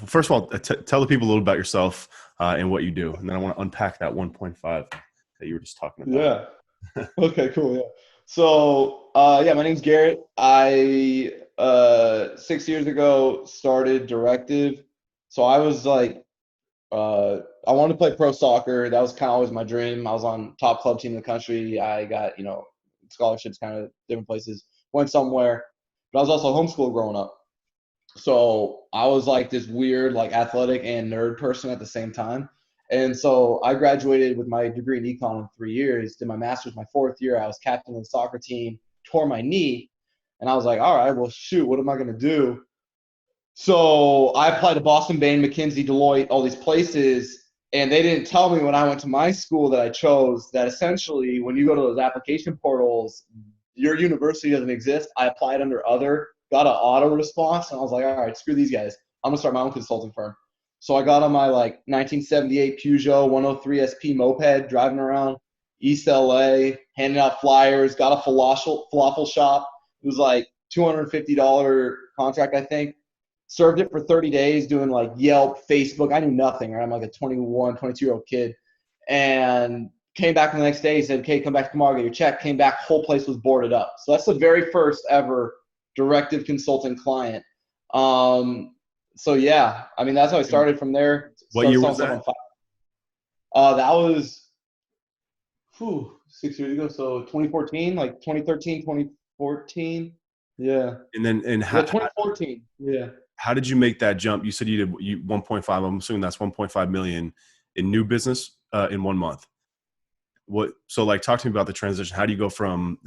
first of all, tell the people a little about yourself and what you do, and then I want to unpack that 1.5 that you were just talking about. Yeah. Okay, cool. Yeah. So, yeah, my name's Garrett. I 6 years ago started Directive. So I was like, I wanted to play pro soccer. That was kind of always my dream. I was on top club team in the country. I got, scholarships kind of different places. Went somewhere, but I was also homeschooled growing up. So I was like this weird, like athletic and nerd person at the same time. And so I graduated with my degree in econ in 3 years, did my master's my fourth year. I was captain of the soccer team, tore my knee. And I was like, all right, well, shoot, what am I going to do? So I applied to Boston, Bain, McKinsey, Deloitte, all these places. And they didn't tell me when I went to my school that I chose that essentially when you go to those application portals, your university doesn't exist. I applied under other, got an auto response, and I was like, all right, screw these guys. I'm going to start my own consulting firm. So I got on my 1978 Peugeot 103 SP moped, driving around East LA, handing out flyers, got a falafel shop. It was like $250 contract, I think. Served it for 30 days doing like Yelp, Facebook. I knew nothing, right? I'm like a 21, 22-year-old kid. And came back the next day. He said, okay, come back tomorrow, get your check. Came back, whole place was boarded up. So that's the very first ever Directive consulting client. So yeah, I mean, that's how I started from there. What Started year selling was stuff that? on Fiverr. That was 6 years ago. So 2014, like 2013, 2014. Yeah. And then, Yeah, 2014. Yeah. how did you make that jump? You said you did 1.5. I'm assuming that's 1.5 million in new business in 1 month. So like, talk to me about the transition. How do you go from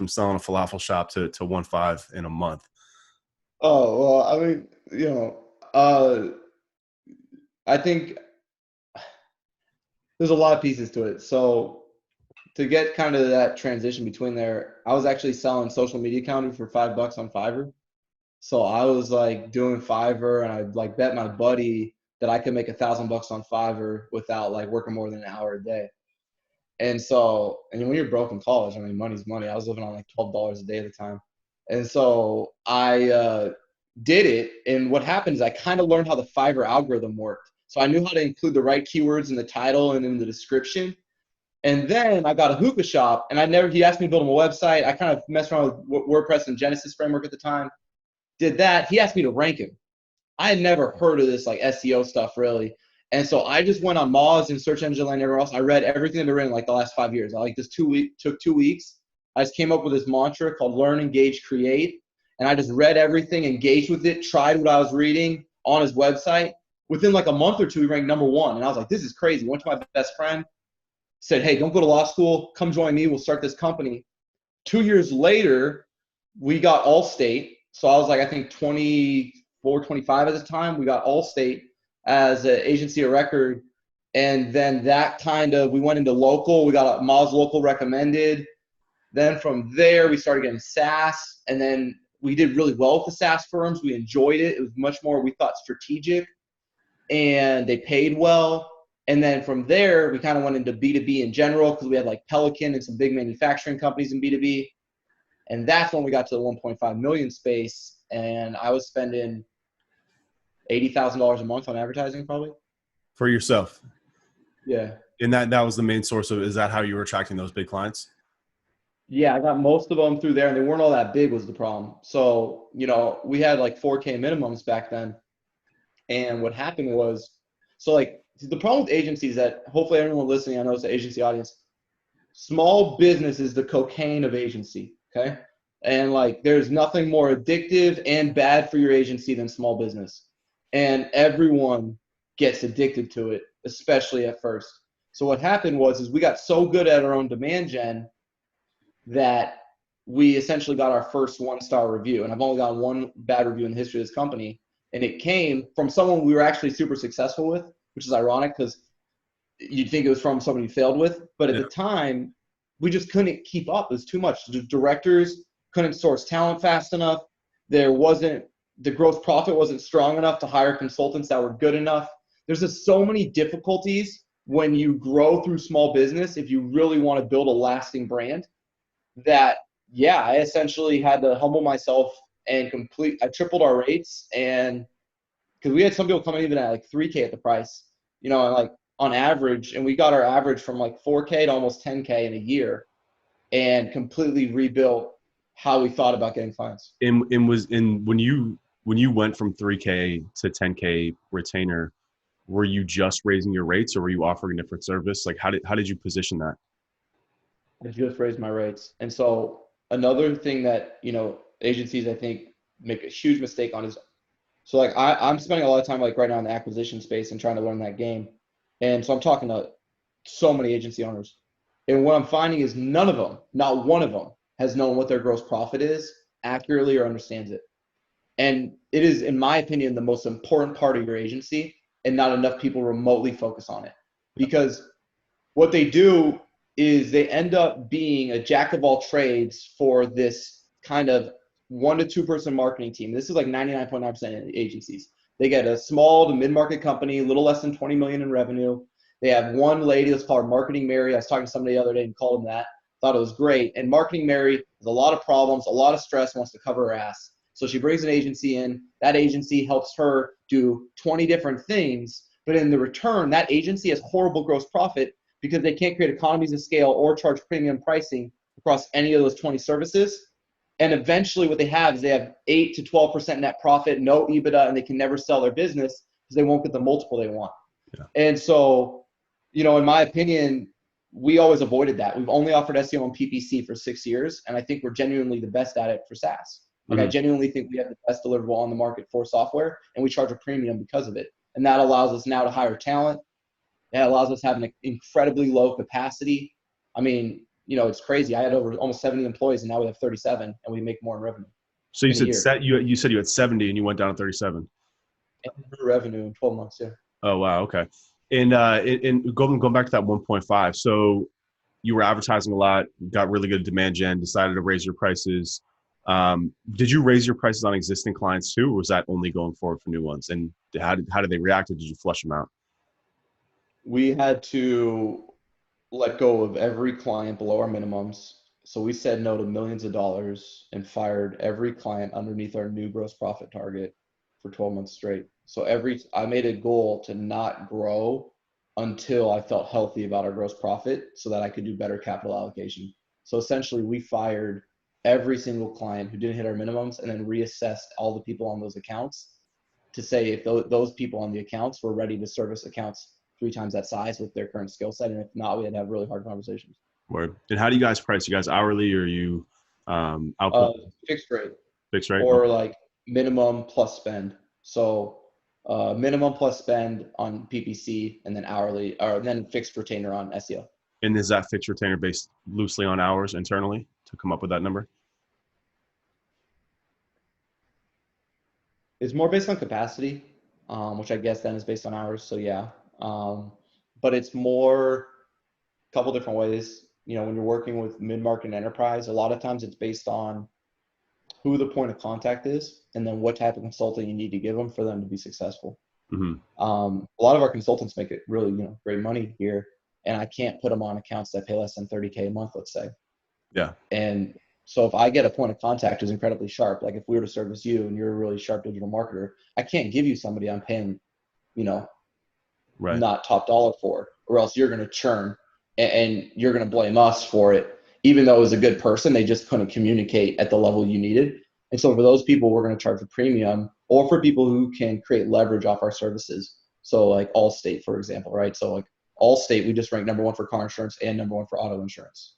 selling a falafel shop to 1.5 in a month? Oh, well, I mean, uh, I think there's a lot of pieces to it. So to get kind of that transition between there, I was actually selling social media accounting for $5 on Fiverr. So I was like doing Fiverr, and I like bet my buddy that I could make $1,000 on Fiverr without like working more than an hour a day. And so, and when you're broke in college, I mean, money's money. I was living on like $12 a day at the time. And so I did it. And what happened is I kind of learned how the Fiverr algorithm worked. So I knew how to include the right keywords in the title and in the description. And then I got a hookah shop, and he asked me to build him a website. I kind of messed around with WordPress and Genesis framework at the time. Did that. He asked me to rank him. I had never heard of this like SEO stuff really. And so I just went on Moz and Search Engine Land everywhere else. I read everything that had been written like the last 5 years. I like this took 2 weeks. I just came up with this mantra called learn, engage, create. And I just read everything, engaged with it, tried what I was reading on his website. Within like a month or two, he ranked #1. And I was like, this is crazy. Went to my best friend, said, hey, don't go to law school. Come join me. We'll start this company. 2 years later, we got Allstate. So I was like, I think 24, 25 at the time. We got Allstate as an agency of record. And then we went into local. We got a Moz local recommended. Then from there, we started getting SaaS. And then we did really well with the SaaS firms. We enjoyed it. It was much more, we thought, strategic. And they paid well. And then from there, we kind of went into B2B in general because we had like Pelican and some big manufacturing companies in B2B. And that's when we got to the 1.5 million space. And I was spending $80,000 a month on advertising probably. For yourself? Yeah. And that was the main source is that how you were attracting those big clients? Yeah, I got most of them through there, and they weren't all that big was the problem. So, we had like 4K minimums back then. And what happened was, so like the problem with agencies that hopefully everyone listening, I know it's the agency audience, small business is the cocaine of agency, okay? And like there's nothing more addictive and bad for your agency than small business. And everyone gets addicted to it, especially at first. So what happened was we got so good at our own demand gen that we essentially got our first 1-star review. And I've only got one bad review in the history of this company. And it came from someone we were actually super successful with, which is ironic because you'd think it was from somebody you failed with. But at the time, we just couldn't keep up. It was too much. The directors couldn't source talent fast enough. The gross profit wasn't strong enough to hire consultants that were good enough. There's just so many difficulties when you grow through small business if you really want to build a lasting brand that, yeah, I essentially had to humble myself and I tripled our rates, and because we had some people coming even at like 3K at the price, and like on average, and we got our average from like 4K to almost 10K in a year, and completely rebuilt how we thought about getting clients. And when you went from 3K to 10K retainer, were you just raising your rates, or were you offering a different service? Like how did you position that? I just raised my rates. And so another thing that, agencies I think make a huge mistake on is, so like I'm spending a lot of time like right now in the acquisition space and trying to learn that game. And so I'm talking to so many agency owners. And what I'm finding is none of them, not one of them, has known what their gross profit is accurately or understands it. And it is, in my opinion, the most important part of your agency, and not enough people remotely focus on it. Because what they do is they end up being a jack of all trades for this kind of 1 to 2 person marketing team. This is like 99.9% of the agencies. They get a small to mid-market company, a little less than 20 million in revenue. They have one lady that's called Marketing Mary. I was talking to somebody the other day and called them that. Thought it was great. And Marketing Mary has a lot of problems, a lot of stress, wants to cover her ass. So she brings an agency in. That agency helps her do 20 different things. But in the return, that agency has horrible gross profit because they can't create economies of scale or charge premium pricing across any of those 20 services. And eventually what they have is they have 8 to 12% net profit, no EBITDA, and they can never sell their business because they won't get the multiple they want. Yeah. And so, in my opinion, we always avoided that. We've only offered SEO and PPC for 6 years, and I think we're genuinely the best at it for SaaS. Like I genuinely think we have the best deliverable on the market for software, and we charge a premium because of it. And that allows us now to hire talent. That allows us to have an incredibly low capacity. I mean, it's crazy. I had over almost 70 employees, and now we have 37, and we make more in revenue. So you said you said you had 70 and you went down to 37. Revenue in 12 months, yeah. Oh wow, okay. And going back to that 1.5. So you were advertising a lot, got really good demand gen, decided to raise your prices. Did you raise your prices on existing clients too, or was that only going forward for new ones? And how did they react? Or did you flush them out? We had to let go of every client below our minimums. So we said no to millions of dollars and fired every client underneath our new gross profit target for 12 months straight. So I made a goal to not grow until I felt healthy about our gross profit so that I could do better capital allocation. So essentially we fired every single client who didn't hit our minimums and then reassessed all the people on those accounts to say if those people on the accounts were ready to service accounts 3 times that size with their current skill set. And if not, we had to have really hard conversations. Word. And how do you guys price? You guys hourly, or you output? Fixed rate. Fixed rate? Or like minimum plus spend. So minimum plus spend on PPC, and then hourly, or then fixed retainer on SEO. And is that fixed retainer based loosely on hours internally to come up with that number? It's more based on capacity, which I guess then is based on hours. So yeah. But it's more a couple different ways. When you're working with mid-market and enterprise, a lot of times it's based on who the point of contact is and then what type of consulting you need to give them for them to be successful. Mm-hmm. A lot of our consultants make it really, great money here, and I can't put them on accounts that pay less than 30K a month, let's say. Yeah. And so if I get a point of contact who's incredibly sharp, like if we were to service you and you're a really sharp digital marketer, I can't give you somebody I'm paying, not top dollar for, or else you're going to churn and you're going to blame us for it. Even though it was a good person, they just couldn't communicate at the level you needed. And so for those people, we're going to charge a premium, or for people who can create leverage off our services. So like Allstate, for example, right? So like Allstate, we just ranked #1 for car insurance and #1 for auto insurance.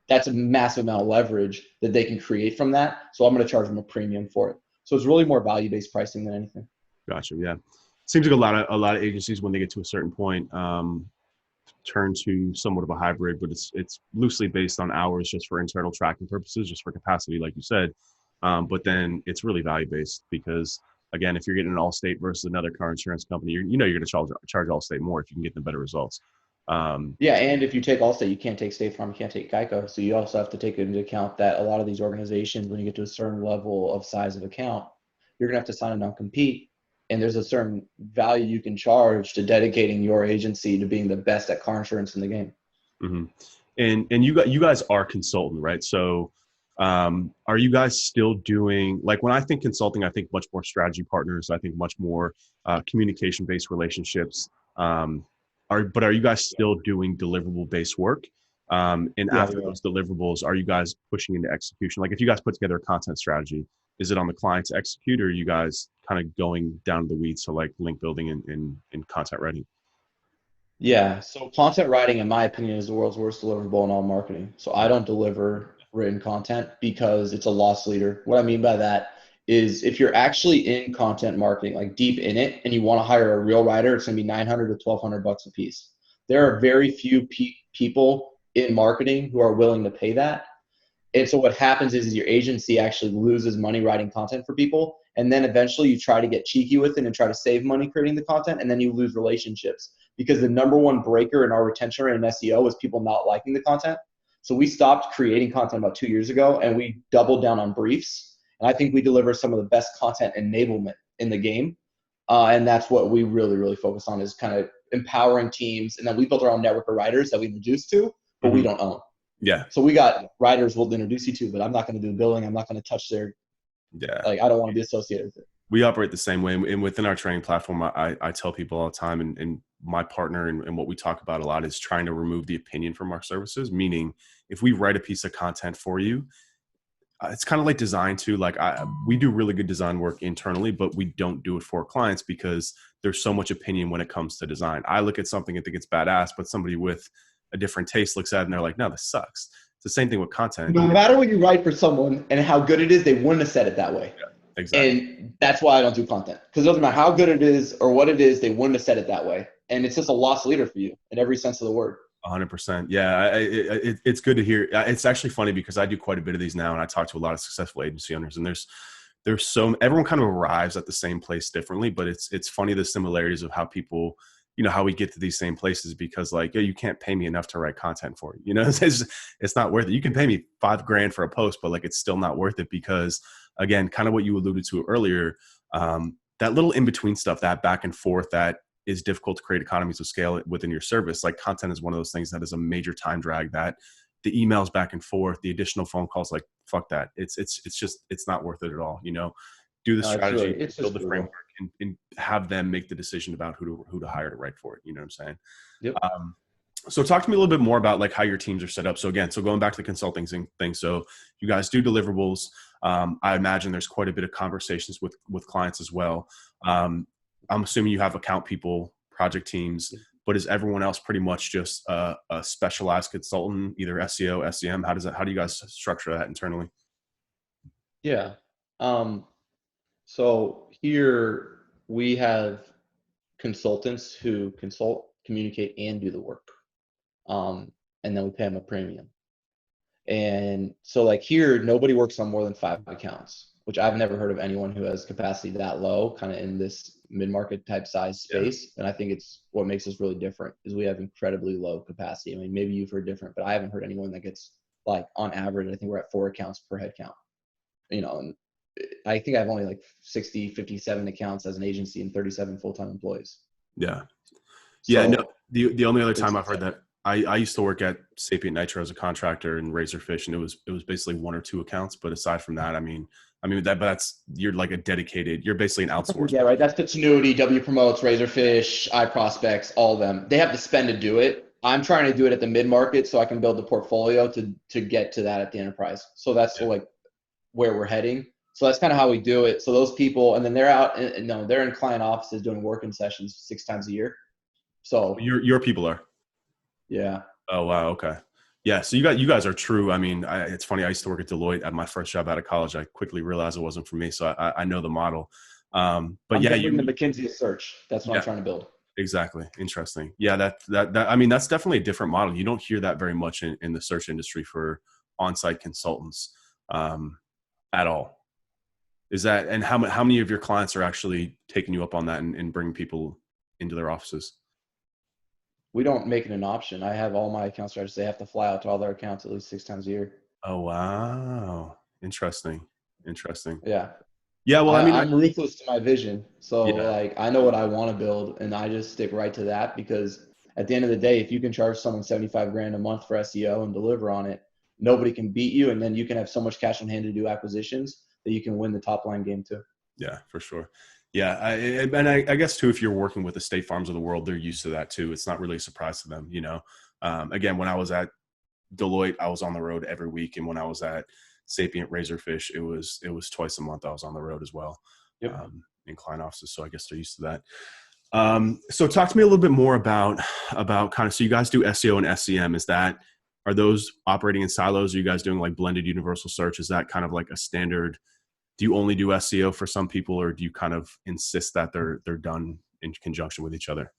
That's a massive amount of leverage that they can create from that. So I'm going to charge them a premium for it. So it's really more value-based pricing than anything. Gotcha. Yeah. Seems like a lot of agencies, when they get to a certain point, turn to somewhat of a hybrid, but it's loosely based on hours just for internal tracking purposes, just for capacity, like you said. But then it's really value-based because, again, if you're getting an Allstate versus another car insurance company, you're going to charge Allstate more if you can get them better results. Yeah, and if you take Allstate, you can't take State Farm, you can't take Geico. So you also have to take into account that a lot of these organizations, when you get to a certain level of size of account, you're going to have to sign a non-compete. And there's a certain value you can charge to dedicating your agency to being the best at car insurance in the game. Mm-hmm. And you guys are consultant, right? So Are you guys still doing, like, when I think consulting, I think much more strategy partners. I think much more communication based relationships. But are you guys still doing deliverable based work? And Yeah, after we are. those deliverables, are you guys pushing into execution? Like, if you guys put together a content strategy, is it on the client to execute, or are you guys kind of going down to the weeds, so like link building and content writing? Yeah. So content writing, in my opinion, is the world's worst deliverable in all marketing. So I don't deliver written content because it's a loss leader. What I mean by that is if you're actually in content marketing, like deep in it, and you want to hire a real writer, it's going to be 900 to 1200 bucks a piece. There are very few people in marketing who are willing to pay that. And so what happens is your agency actually loses money writing content for people. And then eventually you try to get cheeky with it and try to save money creating the content. And then you lose relationships because the number one breaker in our retention rate in SEO is people not liking the content. So we stopped creating content about 2 years ago and we doubled down on briefs. And I think we deliver some of the best content enablement in the game. And that's what we really, really focus on, is kind of empowering teams. And then we built our own network of writers that we introduce to, but we Hmm. don't own. Yeah. So we got writers we'll introduce you to, but I'm not going to do the billing. I'm not going to touch their, Yeah. like, I don't want to be associated with it. We operate the same way. And within our training platform, I tell people all the time, and my partner and what we talk about a lot is trying to remove the opinion from our services. Meaning, if we write a piece of content for you, it's kind of like design too. Like, we do really good design work internally, but we don't do it for clients because there's so much opinion when it comes to design. I look at something and think it's badass, but somebody with a different taste looks at it and they're like, no, this sucks. It's the same thing with content. No matter what you write for someone and how good it is, they wouldn't have said it that way. Yeah, exactly. And that's why I don't do content, because it doesn't matter how good it is or what it is, they wouldn't have said it that way. And it's just a lost leader for you in every sense of the word. 100%. Yeah, it's good to hear. It's actually funny because I do quite a bit of these now, and I talk to a lot of successful agency owners, and there's so everyone kind of arrives at the same place differently, but it's funny the similarities of how people, how we get to these same places, because like, you can't pay me enough to write content for you. It's not worth it. You can pay me $5,000 for a post, but like, it's still not worth it because, again, kind of what you alluded to earlier, that little in between stuff, that back and forth, that is difficult to create economies of scale within your service. Like, content is one of those things that is a major time drag, that the emails back and forth, the additional phone calls, like, fuck that. It's just, it's not worth it at all. Do the strategy, It's build just the brutal. framework, and have them make the decision about who to hire to write for it. You know what I'm saying? Yep. So talk to me a little bit more about like how your teams are set up. So again, going back to the consulting thing. So you guys do deliverables. I imagine there's quite a bit of conversations with clients as well. I'm assuming you have account people, project teams, but is everyone else pretty much just a specialized consultant, either SEO, SEM? How do you guys structure that internally? Yeah. Um, so here we have consultants who consult, communicate, and do the work. And then we pay them a premium. And so like here, nobody works on more than 5 accounts, which I've never heard of anyone who has capacity that low, kind of in this mid-market type size Yeah. space. And I think it's what makes us really different is we have incredibly low capacity. I mean, maybe you've heard different, but I haven't heard anyone that gets, like, on average, I think we're at 4 accounts per head count, and I think I have only like 60, 57 accounts as an agency and 37 full-time employees. Yeah. Yeah. No, So the only other it's time I've heard that, I used to work at Sapient Nitro as a contractor and Razorfish, and it was basically 1 or 2 accounts. But aside from that, I mean that's, you're like you're basically an outsourced. yeah, right. That's Continuity, W Promotes, Razorfish, iProspects, all of them. They have to spend to do it. I'm trying to do it at the mid-market so I can build the portfolio to get to that at the enterprise. So that's like where we're heading. So that's kind of how we do it. So those people, and then they're out, no, they're in client offices doing working sessions 6 times a year. So Your people are. yeah. Oh wow. Okay. Yeah. So you guys are true. I mean, it's funny. I used to work at Deloitte at my first job out of college. I quickly realized it wasn't for me. So I know the model. But I'm yeah, building the McKinsey search. That's what I'm yeah, trying to build. exactly. Interesting. Yeah. That I mean, that's definitely a different model. You don't hear that very much in the search industry for on-site consultants, at all. Is that, and how many of your clients are actually taking you up on that and bringing people into their offices? We don't make it an option. I have all my account strategists. They have to fly out to all their accounts at least 6 times a year. Oh, wow. Interesting. Interesting. Yeah. Yeah. Well, I mean, I'm ruthless to my vision. So yeah, like I know what I want to build and I just stick right to that because at the end of the day, if you can charge someone 75 grand a month for SEO and deliver on it, nobody can beat you. And then you can have so much cash on hand to do acquisitions that you can win the top line game too. Yeah, for sure. Yeah. I guess too, if you're working with the State Farms of the world, they're used to that too. It's not really a surprise to them, you know? Again, when I was at Deloitte, I was on the road every week. And when I was at Sapient Razorfish, it was twice a month I was on the road as well. Yep. In client offices. So I guess they're used to that. So talk to me a little bit more about kind of, so you guys do SEO and SEM. Are those operating in silos? Are you guys doing like blended universal search? Is that kind of like a standard? Do you only do SEO for some people, or do you kind of insist that they're done in conjunction with each other?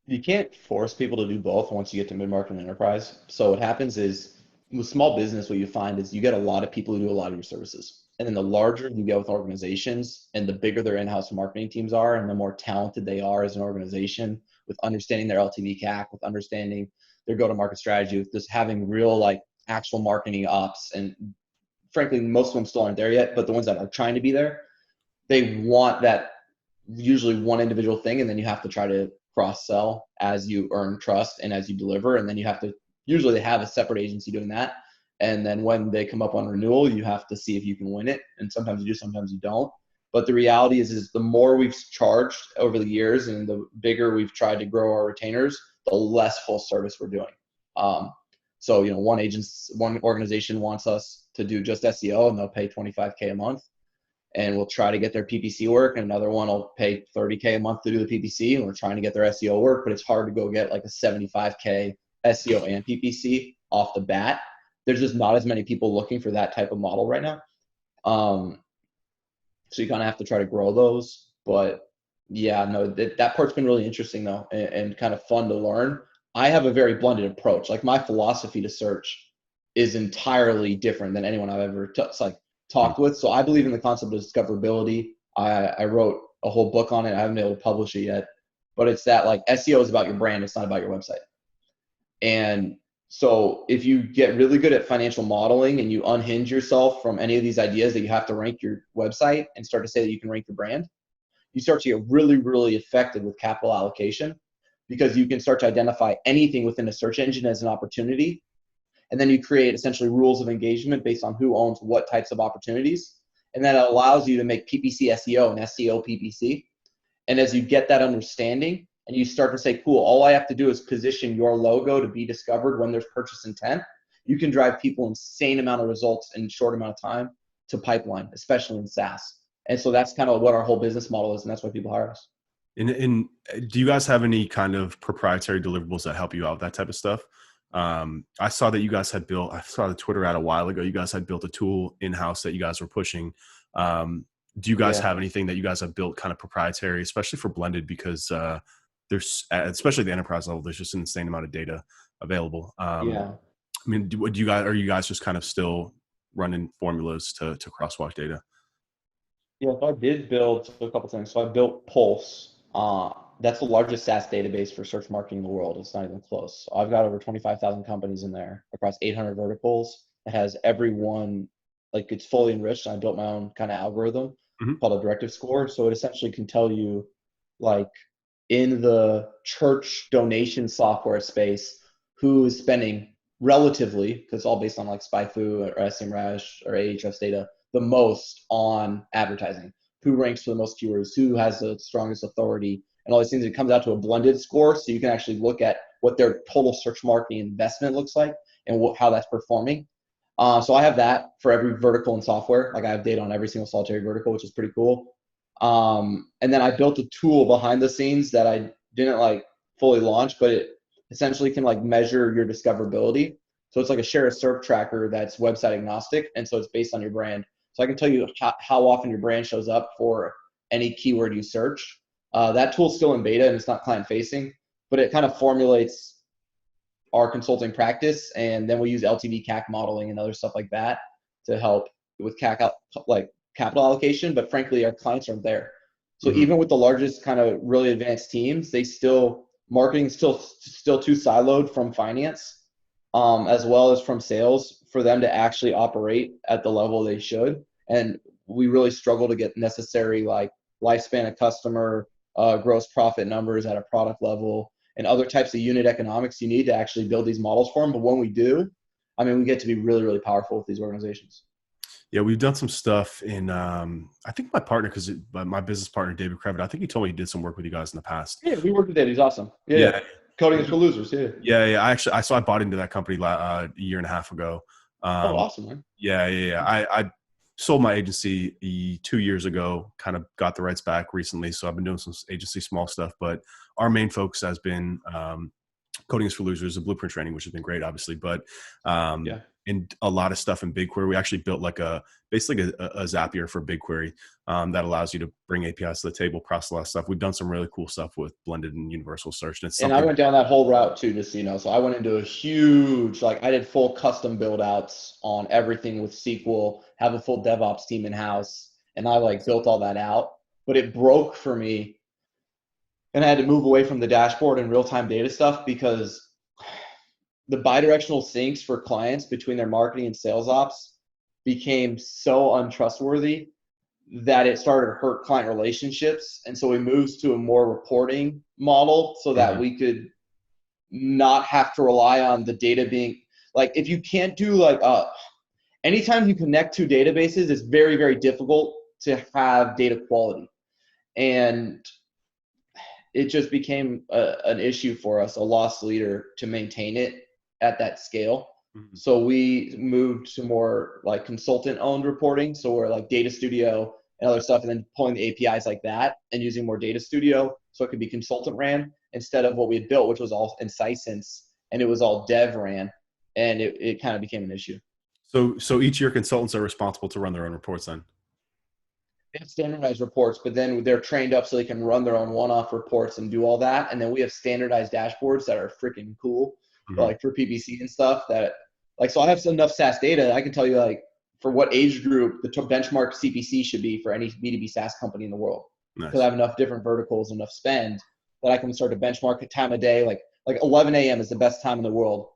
You can't force people to do both once you get to mid-market and enterprise. So what happens is with small business, what you find is you get a lot of people who do a lot of your services. And then the larger you get with organizations and the bigger their in-house marketing teams are and the more talented they are as an organization with understanding their LTV CAC, with understanding their go-to-market strategy, with just having real like actual marketing ops. And frankly, most of them still aren't there yet, but the ones that are trying to be there, they want that usually one individual thing. And then you have to try to cross-sell as you earn trust and as you deliver. And then you have to, usually they have a separate agency doing that. And then when they come up on renewal, you have to see if you can win it. And sometimes you do, sometimes you don't. But the reality is the more we've charged over the years and the bigger we've tried to grow our retainers, the less full service we're doing. So, you know, one organization wants us to do just SEO and they'll pay $25K a month. And we'll try to get their PPC work. And another one will pay $30K a month to do the PPC. And we're trying to get their SEO work, but it's hard to go get like a $75K SEO and PPC off the bat. There's just not as many people looking for that type of model right now. So you kind of have to try to grow those. But yeah, no, that part's been really interesting though, and kind of fun to learn. I have a very blended approach. Like my philosophy to search is entirely different than anyone I've ever talked with. So I believe in the concept of discoverability. I wrote a whole book on it. I haven't been able to publish it yet, but it's that like SEO is about your brand. It's not about your website. And so if you get really good at financial modeling and you unhinge yourself from any of these ideas that you have to rank your website and start to say that you can rank your brand, you start to get really, really effective with capital allocation because you can start to identify anything within a search engine as an opportunity. And then you create essentially rules of engagement based on who owns what types of opportunities. And then it allows you to make PPC SEO and SEO PPC. And as you get that understanding and you start to say, cool, all I have to do is position your logo to be discovered when there's purchase intent, you can drive people insane amount of results in a short amount of time to pipeline, especially in SaaS. And so that's kind of what our whole business model is. And that's why people hire us. And do you guys have any kind of proprietary deliverables that help you out with that type of stuff? I saw that you guys had built, I saw the Twitter ad a while ago. You guys had built a tool in-house that you guys were pushing. Do you guys have anything that you guys have built kind of proprietary, especially for blended? Because there's, especially the enterprise level, there's just an insane amount of data available. I mean, are you guys just kind of still running formulas to crosswalk data? Yeah, so I did build a couple things. So I built Pulse. That's the largest SaaS database for search marketing in the world. It's not even close. So I've got over 25,000 companies in there across 800 verticals. It has everyone, like it's fully enriched. I built my own kind of algorithm called a directive score. So it essentially can tell you, like in the church donation software space, who is spending relatively, because it's all based on like SpyFu or SEMrush or Ahrefs data, the most on advertising, who ranks for the most keywords, who has the strongest authority, and all these things. It comes out to a blended score, so you can actually look at what their total search marketing investment looks like and how that's performing. So I have that for every vertical in software. Like I have data on every single solitary vertical, which is pretty cool. And then I built a tool behind the scenes that I didn't like fully launch, but it essentially can like measure your discoverability. So it's like a share a SERP tracker that's website agnostic, and so it's based on your brand. So I can tell you how often your brand shows up for any keyword you search. That tool's still in beta and it's not client facing, but it kind of formulates our consulting practice. And then we use LTV CAC modeling and other stuff like that to help with CAC, like capital allocation. But frankly, our clients aren't there. So even with the largest kind of really advanced teams, marketing still too siloed from finance, as well as from sales for them to actually operate at the level they should. And we really struggle to get necessary like lifespan of customer, gross profit numbers at a product level and other types of unit economics you need to actually build these models for them. But when we do, I mean, we get to be really, really powerful with these organizations. Yeah, we've done some stuff in, I think my partner, because my business partner, David Krevitt, I think he told me he did some work with you guys in the past. Yeah, we worked with David. He's awesome. Yeah, yeah. Yeah. Coding is for losers. Yeah. Yeah. I bought into that company a year and a half ago. Oh, awesome, man. Yeah. I sold my agency 2 years ago, kind of got the rights back recently. So I've been doing some agency small stuff, but our main focus has been Coding is for Losers, the blueprint training, which has been great, obviously, but Yeah. and a lot of stuff in BigQuery. We actually built like basically a Zapier for BigQuery that allows you to bring APIs to the table, process a lot of stuff. We've done some really cool stuff with blended and universal search. And it's And something. I went down that whole route too, just so you know. So I went into a huge, like I did full custom build outs on everything with SQL, have a full DevOps team in house, and I like built all that out. But it broke for me, and I had to move away from the dashboard and real-time data stuff because the bidirectional syncs for clients between their marketing and sales ops became so untrustworthy that it started to hurt client relationships. And so we moved to a more reporting model so that we could not have to rely on the data being like, if you can't do like, anytime you connect to databases, it's very, very difficult to have data quality. And it just became an issue for us, a loss leader to maintain it at that scale. So we moved to more like consultant owned reporting. So we're like Data Studio and other stuff, and then pulling the APIs like that and using more Data Studio so it could be consultant ran instead of what we had built, which was all in Sisense, and it was all dev ran, and it kind of became an issue. So each of your consultants are responsible to run their own reports then? They have standardized reports, but then they're trained up so they can run their own one-off reports and do all that. And then we have standardized dashboards that are freaking cool, like for PPC and stuff that like, so I have enough SaaS data. I can tell you like for what age group the benchmark CPC should be for any B2B SaaS company in the world. Nice. Because I have enough different verticals, enough spend that I can start to benchmark a time of day. Like 11 a.m. is the best time in the world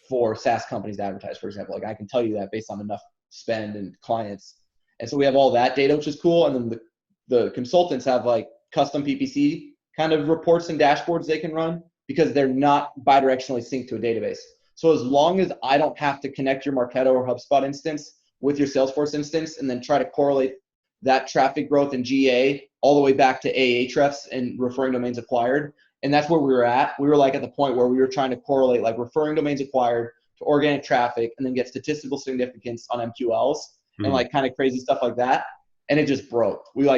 for SaaS companies to advertise, for example. Like I can tell you that based on enough spend and clients. And so we have all that data, which is cool. And then the consultants have like custom PPC kind of reports and dashboards they can run because they're not bidirectionally synced to a database. So as long as I don't have to connect your Marketo or HubSpot instance with your Salesforce instance and then try to correlate that traffic growth in GA all the way back to Ahrefs and referring domains acquired. And that's where we were at. We were like at the point where we were trying to correlate like referring domains acquired to organic traffic and then get statistical significance on MQLs and like kind of crazy stuff like that. And it just broke. We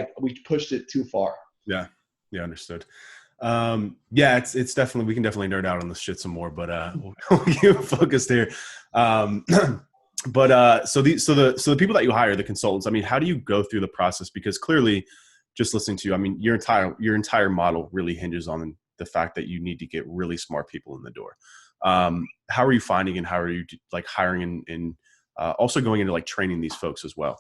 pushed it too far. Yeah. Understood. Yeah, it's definitely, we can definitely nerd out on this shit some more, but we'll get focused here. But so the people that you hire, the consultants, I mean, how do you go through the process? Because clearly, just listening to you, I mean, your entire model really hinges on the fact that you need to get really smart people in the door. How are you finding and how are you like hiring and also going into like training these folks as well?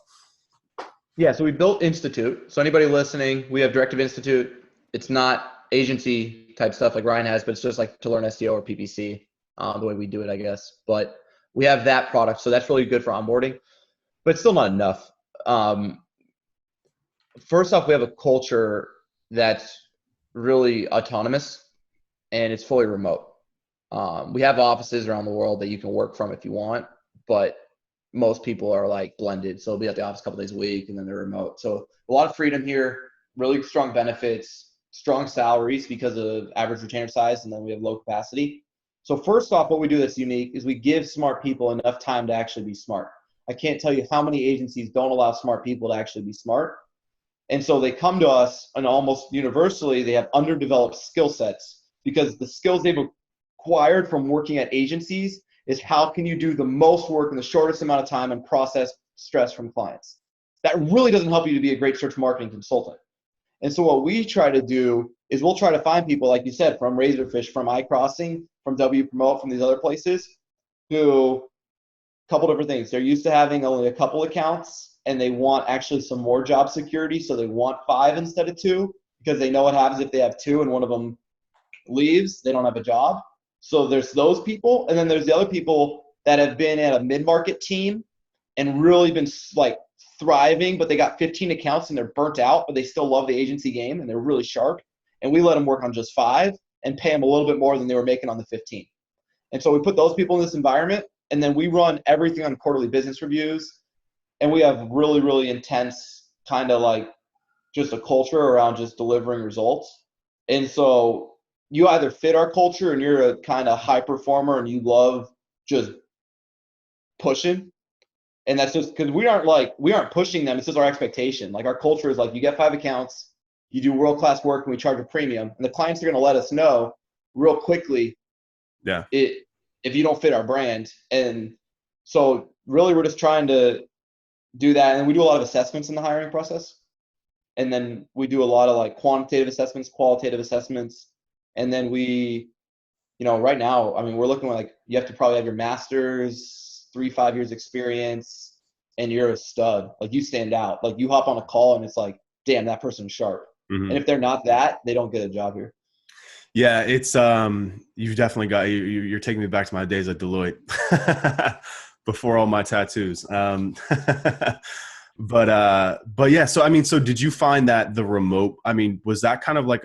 Yeah, so we built Institute. So anybody listening, we have Directive Institute. It's not agency type stuff like Ryan has, but it's just like to learn SEO or PPC, the way we do it, I guess. But we have that product, so that's really good for onboarding, but it's still not enough. First off, we have a culture that's really autonomous and it's fully remote. We have offices around the world that you can work from if you want, but most people are like blended. So they'll be at the office a couple days a week and then they're remote. So a lot of freedom here, really strong benefits, strong salaries because of average retainer size, and then we have low capacity. So first off, what we do that's unique is we give smart people enough time to actually be smart. I can't tell you how many agencies don't allow smart people to actually be smart. And so they come to us and almost universally they have underdeveloped skill sets because the skills they've acquired from working at agencies is how can you do the most work in the shortest amount of time and process stress from clients. That really doesn't help you to be a great search marketing consultant. And so what we try to do is we'll try to find people, like you said, from Razorfish, from iCrossing, from WPromote, from these other places, who a couple different things. They're used to having only a couple accounts and they want actually some more job security. So they want 5 instead of 2 because they know what happens if they have 2 and one of them leaves, they don't have a job. So there's those people. And then there's the other people that have been at a mid-market team and really been like thriving, but they got 15 accounts and they're burnt out, but they still love the agency game and they're really sharp. And we let them work on just 5 and pay them a little bit more than they were making on the 15. And so we put those people in this environment And then we run everything on quarterly business reviews. And we have really, really intense kind of like just a culture around just delivering results. And so you either fit our culture and you're a kind of high performer and you love just pushing. And that's just because we aren't pushing them. It's just our expectation. Like our culture is like, you get 5 accounts, you do world-class work, and we charge a premium. And the clients are going to let us know real quickly if you don't fit our brand. And so really we're just trying to do that. And we do a lot of assessments in the hiring process. And then we do a lot of like quantitative assessments, qualitative assessments. And then we, right now, I mean, we're looking like you have to probably have your master's, 3-5 years experience, and you're a stud. Like you stand out. Like you hop on a call and it's like, damn, that person's sharp. Mm-hmm. And if they're not that, they don't get a job here. Yeah, it's you've definitely got you're taking me back to my days at Deloitte before all my tattoos. But yeah, so I mean, so did you find that the remote, I mean, was that kind of like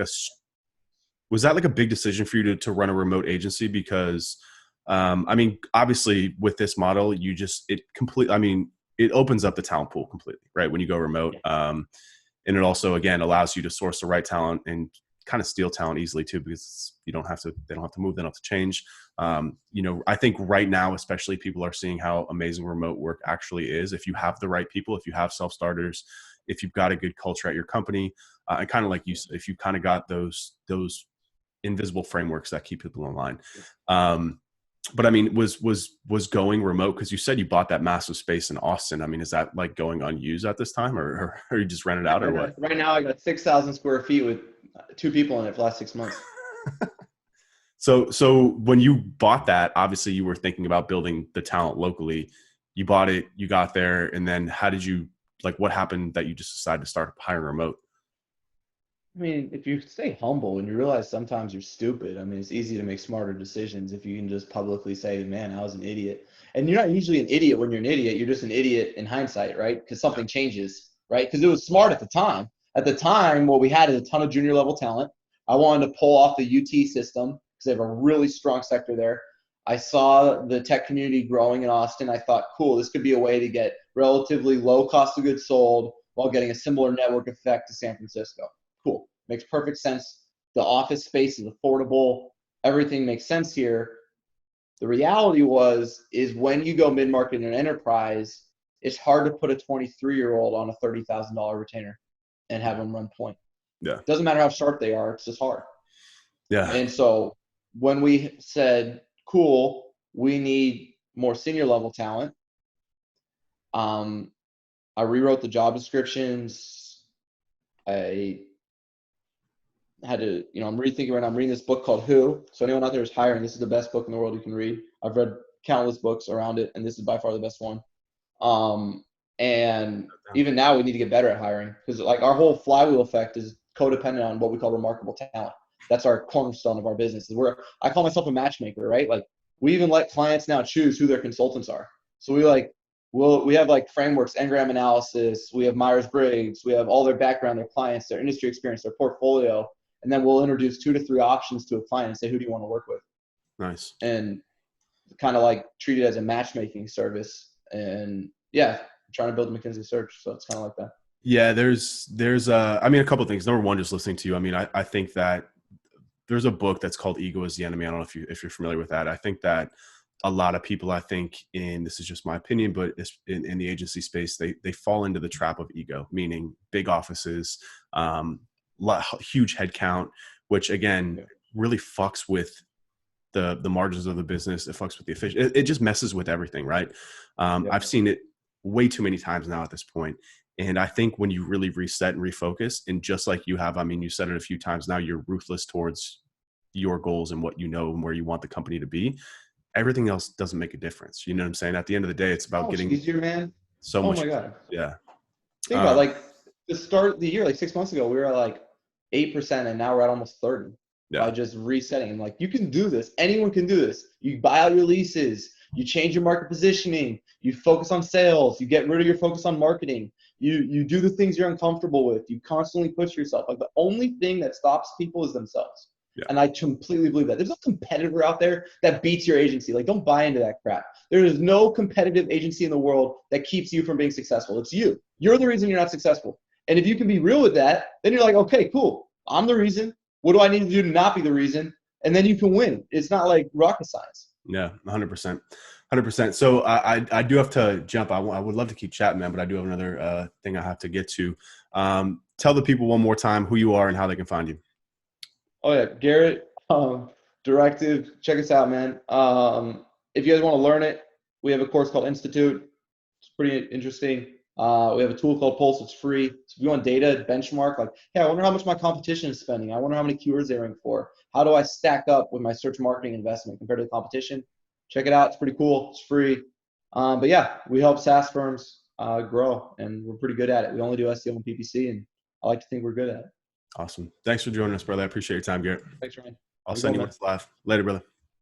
was that like a big decision for you to run a remote agency? Because I mean, obviously with this model, it opens up the talent pool completely, right? When you go remote. And it also, again, allows you to source the right talent and kind of steal talent easily too, because they don't have to move, they don't have to change. I think right now, especially, people are seeing how amazing remote work actually is. If you have the right people, if you have self-starters, if you've got a good culture at your company, and kind of like you said, if you kind of got those invisible frameworks that keep people in line. But I mean, was going remote, because you said you bought that massive space in Austin. I mean, is that like going unused at this time, or you just rent it out, or what? Right now I got 6,000 square feet with 2 people in it for the last 6 months. So when you bought that, obviously you were thinking about building the talent locally. You bought it, you got there, and then what happened that you just decided to start hiring remote? I mean, if you stay humble and you realize sometimes you're stupid, I mean, it's easy to make smarter decisions if you can just publicly say, man, I was an idiot. And you're not usually an idiot when you're an idiot. You're just an idiot in hindsight, right? Because something changes, right? Because it was smart at the time. At the time, what we had is a ton of junior level talent. I wanted to pull off the UT system because they have a really strong sector there. I saw the tech community growing in Austin. I thought, cool, this could be a way to get relatively low cost of goods sold while getting a similar network effect to San Francisco. Cool. Makes perfect sense. The office space is affordable. Everything makes sense here. The reality is when you go mid-market and enterprise, it's hard to put a 23-year-old on a $30,000 retainer and have them run point. Yeah. Doesn't matter how sharp they are. It's just hard. Yeah. And so when we said, cool, we need more senior level talent, I rewrote the job descriptions. I had to, I'm rethinking right now. I'm reading this book called Who. So anyone out there who's hiring, this is the best book in the world you can read. I've read countless books around it, and this is by far the best one. And even now we need to get better at hiring, because like our whole flywheel effect is codependent on what we call remarkable talent. That's our cornerstone of our business. I call myself a matchmaker, right? Like we even let clients now choose who their consultants are. So we have like frameworks, Engram analysis, we have Myers-Briggs, we have all their background, their clients, their industry experience, their portfolio. And then we'll introduce 2 to 3 options to a client and say, who do you want to work with? Nice. And kind of like treat it as a matchmaking service. And yeah, I'm trying to build a McKinsey search. So it's kind of like that. Yeah, there's I mean, a couple of things. Number one, just listening to you. I mean, I think that there's a book that's called Ego is the Enemy. I don't know if you're familiar with that. I think that a lot of people, and this is just my opinion, but in the agency space, they fall into the trap of ego, meaning big offices, huge headcount, which again really fucks with the margins of the business. It fucks with the efficiency. It just messes with everything, right? I've seen it way too many times now at this point. And I think when you really reset and refocus, and just like you have, I mean, you said it a few times now, you're ruthless towards your goals and what you know and where you want the company to be. Everything else doesn't make a difference. You know what I'm saying? At the end of the day, it's about getting easier, man. So much. Oh my God. Yeah. Think about like the start of the year, like 6 months ago, we were at like 8%, and now we're at almost 30 by just resetting. And like, you can do this. Anyone can do this. You buy out your leases. You change your market positioning. You focus on sales. You get rid of your focus on marketing. You do the things you're uncomfortable with. You constantly push yourself. Like the only thing that stops people is themselves. Yeah. And I completely believe that. There's no competitor out there that beats your agency. Like, don't buy into that crap. There is no competitive agency in the world that keeps you from being successful. It's you. You're the reason you're not successful. And if you can be real with that, then you're like, okay, cool. I'm the reason. What do I need to do to not be the reason? And then you can win. It's not like rocket science. Yeah, 100%. 100%. So I do have to jump. I would love to keep chatting, man, but I do have another thing I have to get to. Tell the people one more time who you are and how they can find you. Oh yeah, Garrett, Directive. Check us out, man. If you guys want to learn it, we have a course called Institute. It's pretty interesting. We have a tool called Pulse. It's free. So if you want data, benchmark, like, hey, I wonder how much my competition is spending. I wonder how many keywords they're ranking for. How do I stack up with my search marketing investment compared to the competition? Check it out. It's pretty cool. It's free. But yeah, we help SaaS firms grow, and we're pretty good at it. We only do SEO and PPC, and I like to think we're good at it. Awesome. Thanks for joining us, brother. I appreciate your time, Garrett. Thanks, Ryan. I'll send you this live. Later, brother.